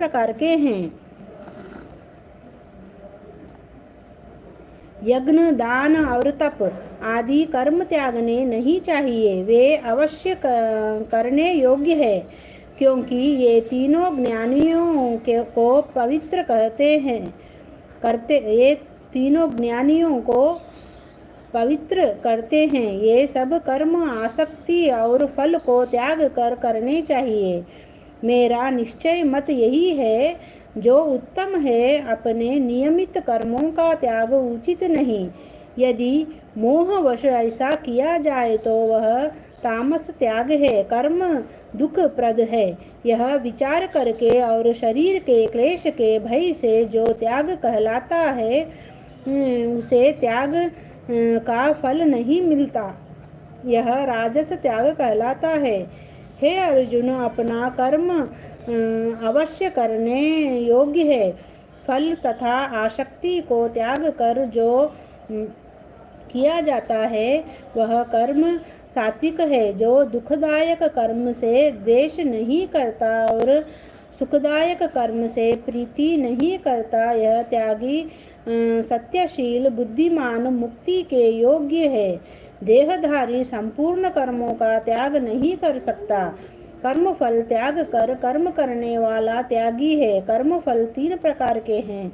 प्रकार के हैं। यज्ञ, दान और तप आदि कर्म त्यागने नहीं चाहिए, वे अवश्य करने योग्य है, क्योंकि ये तीनों ज्ञानियों को पवित्र ये तीनों ज्ञानियों को पवित्र करते हैं। ये सब कर्म आसक्ति और फल को त्याग कर करने चाहिए। मेरा निश्चय मत यही है, जो उत्तम है अपने नियमित कर्मों का त्याग उचित नहीं। यदि मोहवश ऐसा किया जाए तो वह तामस त्याग है, कर्म दुखप्रद है। यह विचार करके और शरीर के क्लेश के भय से जो त्याग कहलाता है, उसे त्याग का फल नहीं मिलता। यह राजस त्याग कहलाता है। हे अर्जुन, अपना कर्म अवश्य करने योग्य है। फल तथा आसक्ति को त्याग कर जो किया जाता है, वह कर्म सात्विक है। जो दुखदायक कर्म से द्वेष नहीं करता और सुखदायक कर्म से प्रीति नहीं करता, यह त्यागी सत्यशील बुद्धिमान मुक्ति के योग्य है। देहधारी संपूर्ण कर्मों का त्याग नहीं कर सकता। कर्म फल त्याग कर कर्म करने वाला त्यागी है। कर्म फल 3 प्रकार के हैं,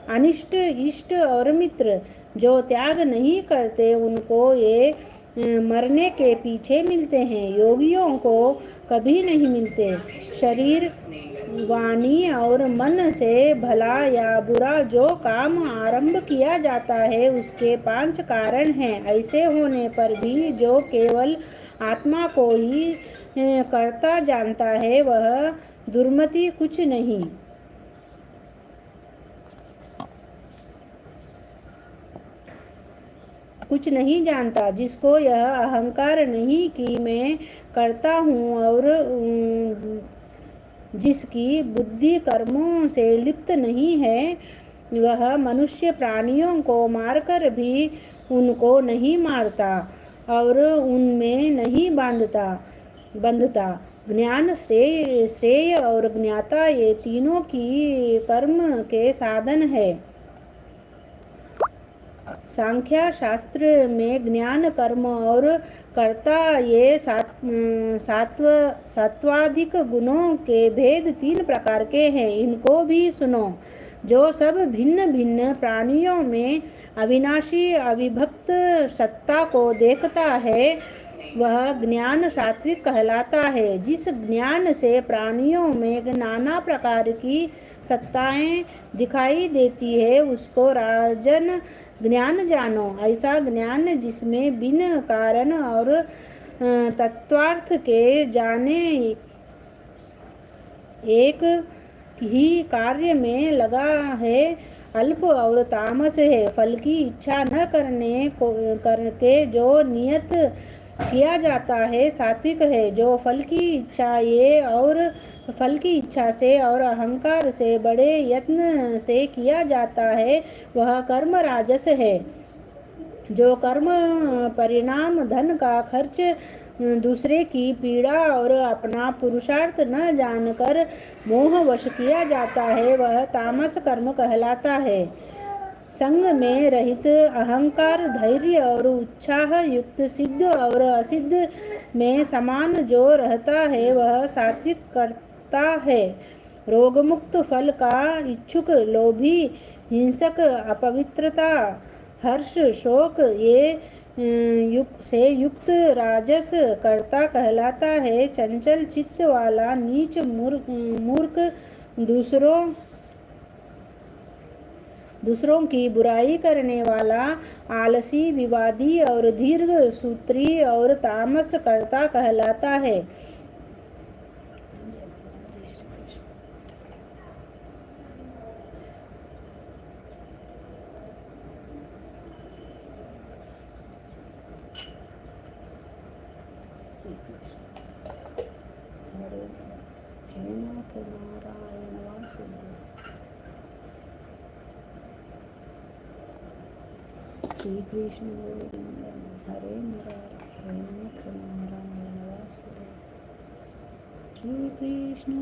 अनिष्ट, इष्ट और मित्र। जो त्याग नहीं करते उनको ये मरने के पीछे मिलते हैं, योगियों को कभी नहीं मिलते। शरीर, वाणी और मन से भला या बुरा जो काम आरंभ किया जाता है, उसके 5 कारण हैं। ऐसे होने पर भी जो केवल आत्मा को ही करता जानता है, वह दुर्मति कुछ नहीं जानता। जिसको यह अहंकार नहीं कि मैं करता हूँ और जिसकी बुद्धि कर्मों से लिप्त नहीं है, वह मनुष्य प्राणियों को मारकर भी उनको नहीं मारता और उनमें नहीं बंधता। ज्ञान, श्रेय और ज्ञाता, ये तीनों की कर्म के साधन है। सांख्य शास्त्र में ज्ञान, कर्म और कर्ता, ये सात्वाधिक गुणों के भेद 3 प्रकार के हैं। इनको भी सुनो। जो सब भिन्न भिन्न प्राणियों में अविनाशी अविभक्त सत्ता को देखता है, वह ज्ञान सात्विक कहलाता है। जिस ज्ञान से प्राणियों में नाना प्रकार की सत्ताएं दिखाई देती है, उसको राजन ज्ञान जानो। ऐसा ज्ञान जिसमें बिन कारण और तत्वार्थ के जाने एक ही कार्य में लगा है, अल्प और तामस है। फल की इच्छा न करके जो नियत किया जाता है, सात्विक है। जो फल की इच्छा से और अहंकार से बड़े यत्न से किया जाता है, वह कर्म राजस है। जो कर्म परिणाम, धन का खर्च, दूसरे की पीड़ा और अपना पुरुषार्थ न जानकर मोहवश किया जाता है, वह तामस कर्म कहलाता है। संग में रहित अहंकार, धैर्य और उत्साह युक्त, सिद्ध और असिद्ध में समान जो रहता है, वह सात्विक करता है। रोगमुक्त, फल का इच्छुक, लोभी, हिंसक, अपवित्रता, हर्ष, शोक, ये से युक्त राजस कर्ता कहलाता है। चंचल चित्त वाला, नीच, मूर्ख, दूसरों की बुराई करने वाला, आलसी, विवादी और दीर्घ सूत्री और तामस कर्ता कहलाता है। श्री कृष्ण हरे नाथ नारायण वासुदेव। श्री कृष्ण